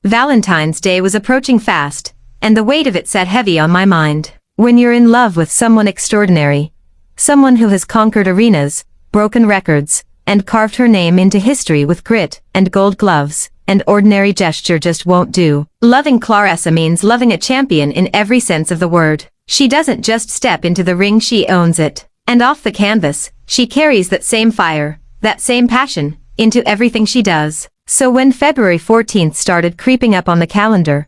Valentine's Day was approaching fast, and the weight of it sat heavy on my mind. When you're in love with someone extraordinary, someone who has conquered arenas, broken records, and carved her name into history with grit and gold gloves, an ordinary gesture just won't do. Loving Claressa means loving a champion in every sense of the word. She doesn't just step into the ring, she owns it. And off the canvas, she carries that same fire, that same passion, into everything she does. So when February 14th started creeping up on the calendar,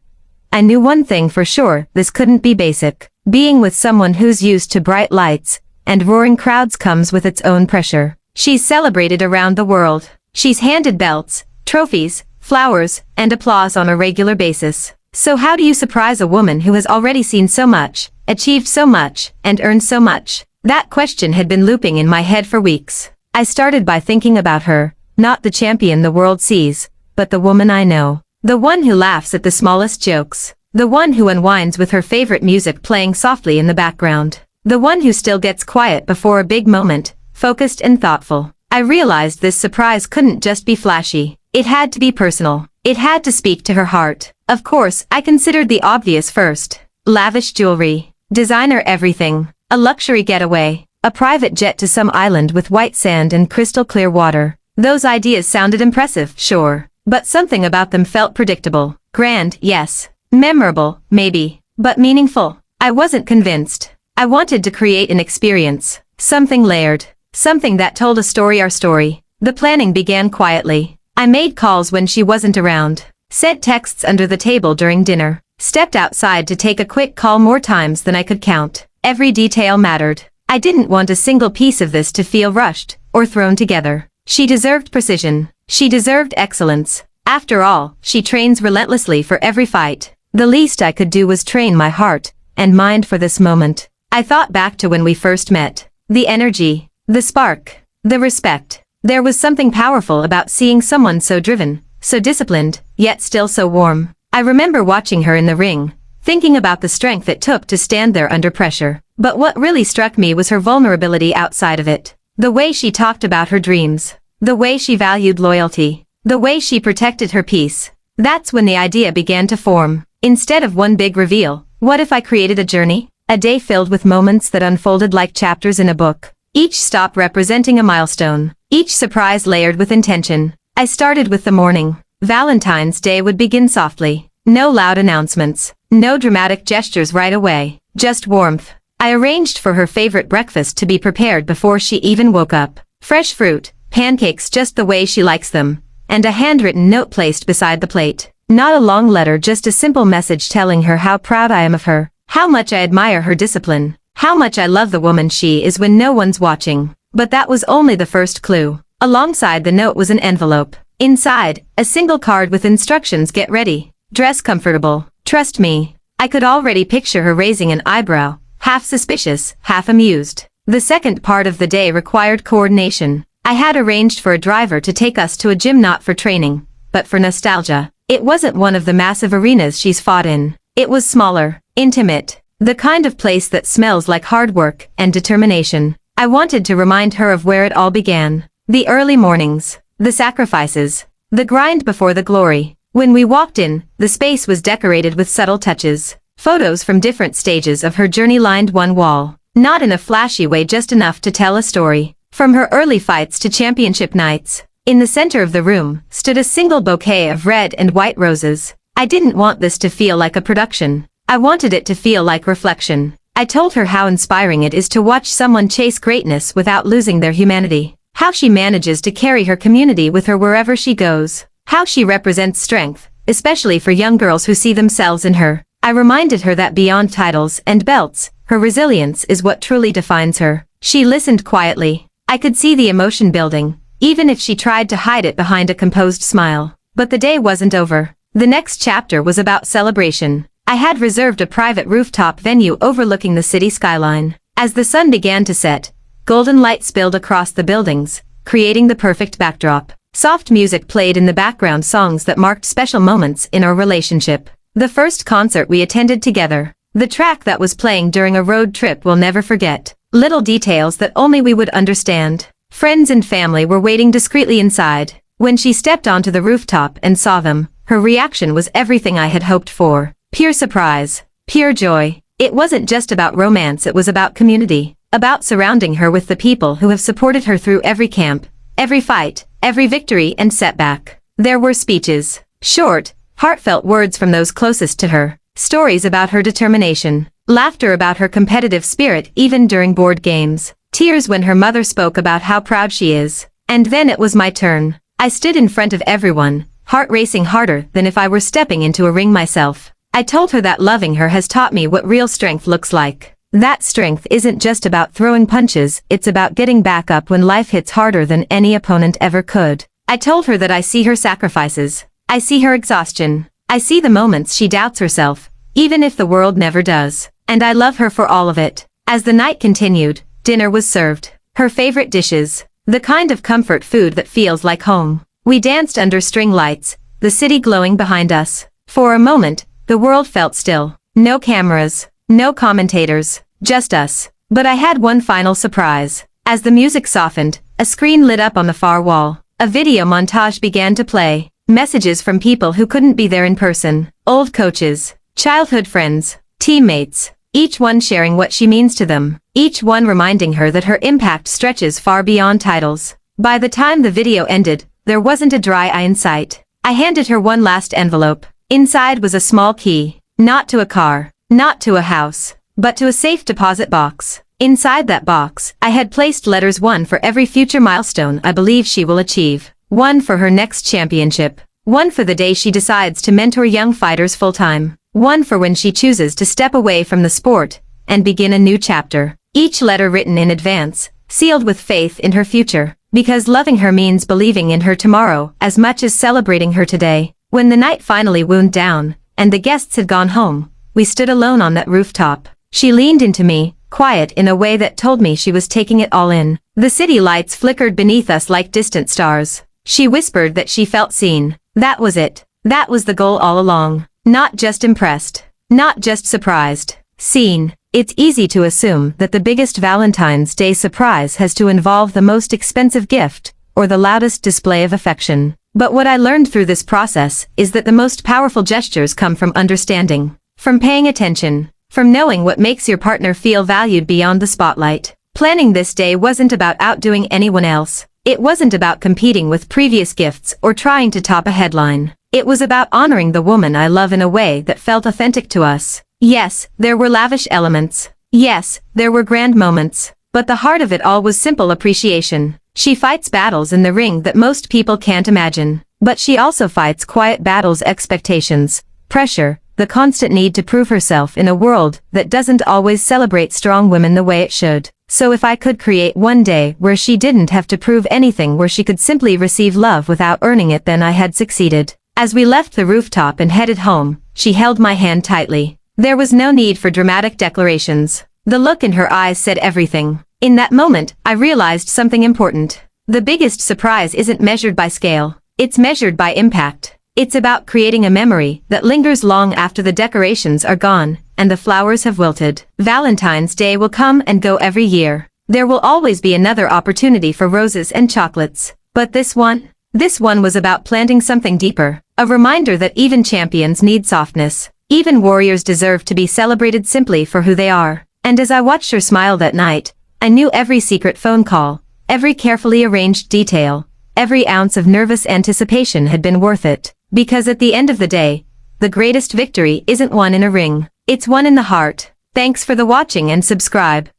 I knew one thing for sure: this couldn't be basic. Being with someone who's used to bright lights and roaring crowds comes with its own pressure. She's celebrated around the world. She's handed belts, trophies, flowers, and applause on a regular basis. So how do you surprise a woman who has already seen so much, achieved so much, and earned so much? That question had been looping in my head for weeks. I started by thinking about her, not the champion the world sees, but the woman I know. The one who laughs at the smallest jokes. The one who unwinds with her favorite music playing softly in the background. The one who still gets quiet before a big moment, focused and thoughtful. I realized this surprise couldn't just be flashy. It had to be personal. It had to speak to her heart. Of course, I considered the obvious first. Lavish jewelry, designer everything, a luxury getaway, a private jet to some island with white sand and crystal clear water. Those ideas sounded impressive, sure, but something about them felt predictable. Grand, yes. Memorable, maybe, but meaningful. I wasn't convinced. I wanted to create an experience, something layered, something that told a story, our story. The planning began quietly. I made calls when she wasn't around, sent texts under the table during dinner, stepped outside to take a quick call more times than I could count. Every detail mattered. I didn't want a single piece of this to feel rushed or thrown together. She deserved precision. She deserved excellence. After all, she trains relentlessly for every fight. The least I could do was train my heart and mind for this moment. I thought back to when we first met. The energy, the spark, the respect. There was something powerful about seeing someone so driven, so disciplined, yet still so warm. I remember watching her in the ring, thinking about the strength it took to stand there under pressure. But what really struck me was her vulnerability outside of it. The way she talked about her dreams. The way she valued loyalty. The way she protected her peace. That's when the idea began to form. Instead of one big reveal, what if I created a journey? A day filled with moments that unfolded like chapters in a book. Each stop representing a milestone. Each surprise layered with intention. I started with the morning. Valentine's Day would begin softly. No loud announcements. No dramatic gestures right away. Just warmth. I arranged for her favorite breakfast to be prepared before she even woke up. Fresh fruit, pancakes just the way she likes them, and a handwritten note placed beside the plate. Not a long letter, just a simple message telling her how proud I am of her, how much I admire her discipline, how much I love the woman she is when no one's watching. But that was only the first clue. Alongside the note was an envelope. Inside, a single card with instructions: get ready, dress comfortable, trust me. I could already picture her raising an eyebrow, half suspicious, half amused. The second part of the day required coordination. I had arranged for a driver to take us to a gym, not for training, but for nostalgia. It wasn't one of the massive arenas she's fought in. It was smaller, intimate, the kind of place that smells like hard work and determination. I wanted to remind her of where it all began. The early mornings, the sacrifices, the grind before the glory. When we walked in, the space was decorated with subtle touches. Photos from different stages of her journey lined one wall. Not in a flashy way, just enough to tell a story. From her early fights to championship nights. In the center of the room stood a single bouquet of red and white roses. I didn't want this to feel like a production. I wanted it to feel like reflection. I told her how inspiring it is to watch someone chase greatness without losing their humanity. How she manages to carry her community with her wherever she goes. How she represents strength, especially for young girls who see themselves in her. I reminded her that beyond titles and belts, her resilience is what truly defines her. She listened quietly. I could see the emotion building, even if she tried to hide it behind a composed smile. But the day wasn't over. The next chapter was about celebration. I had reserved a private rooftop venue overlooking the city skyline. As the sun began to set, golden light spilled across the buildings, creating the perfect backdrop. Soft music played in the background, songs that marked special moments in our relationship. The first concert we attended together. The track that was playing during a road trip we'll never forget. Little details that only we would understand. Friends and family were waiting discreetly inside. When she stepped onto the rooftop and saw them, her reaction was everything I had hoped for. Pure surprise. Pure joy. It wasn't just about romance, it was about community. About surrounding her with the people who have supported her through every camp, every fight, every victory and setback. There were speeches. Short, heartfelt words from those closest to her. Stories about her determination. Laughter about her competitive spirit even during board games. Tears when her mother spoke about how proud she is. And then it was my turn. I stood in front of everyone, heart racing harder than if I were stepping into a ring myself. I told her that loving her has taught me what real strength looks like. That strength isn't just about throwing punches, it's about getting back up when life hits harder than any opponent ever could. I told her that I see her sacrifices. I see her exhaustion. I see the moments she doubts herself, even if the world never does. And I love her for all of it. As the night continued, dinner was served. Her favorite dishes. The kind of comfort food that feels like home. We danced under string lights, the city glowing behind us. For a moment, the world felt still. No cameras. No commentators, just us. But I had one final surprise. As the music softened, a screen lit up on the far wall. A video montage began to play. Messages from people who couldn't be there in person. Old coaches, childhood friends, teammates. Each one sharing what she means to them. Each one reminding her that her impact stretches far beyond titles. By the time the video ended, there wasn't a dry eye in sight. I handed her one last envelope. Inside was a small key. Not to a car. Not to a house, but to a safe deposit box. Inside that box, I had placed letters, one for every future milestone I believe she will achieve. One for her next championship. One for the day she decides to mentor young fighters full-time. One for when she chooses to step away from the sport and begin a new chapter. Each letter written in advance, sealed with faith in her future. Because loving her means believing in her tomorrow as much as celebrating her today. When the night finally wound down, and the guests had gone home, we stood alone on that rooftop. She leaned into me, quiet in a way that told me she was taking it all in. The city lights flickered beneath us like distant stars. She whispered that she felt seen. That was it. That was the goal all along. Not just impressed. Not just surprised. Seen. It's easy to assume that the biggest Valentine's Day surprise has to involve the most expensive gift, or the loudest display of affection. But what I learned through this process is that the most powerful gestures come from understanding. From paying attention. From knowing what makes your partner feel valued beyond the spotlight. Planning this day wasn't about outdoing anyone else. It wasn't about competing with previous gifts or trying to top a headline. It was about honoring the woman I love in a way that felt authentic to us. Yes, there were lavish elements. Yes, there were grand moments. But the heart of it all was simple appreciation. She fights battles in the ring that most people can't imagine. But she also fights quiet battles, expectations, pressure, the constant need to prove herself in a world that doesn't always celebrate strong women the way it should. So if I could create one day where she didn't have to prove anything, where she could simply receive love without earning it, then I had succeeded. As we left the rooftop and headed home, she held my hand tightly. There was no need for dramatic declarations. The look in her eyes said everything. In that moment, I realized something important. The biggest surprise isn't measured by scale. It's measured by impact. It's about creating a memory that lingers long after the decorations are gone and the flowers have wilted. Valentine's Day will come and go every year. There will always be another opportunity for roses and chocolates. But this one was about planting something deeper. A reminder that even champions need softness. Even warriors deserve to be celebrated simply for who they are. And as I watched her smile that night, I knew every secret phone call, every carefully arranged detail, every ounce of nervous anticipation had been worth it. Because at the end of the day, the greatest victory isn't won in a ring. It's won in the heart. Thanks for the watching and subscribe.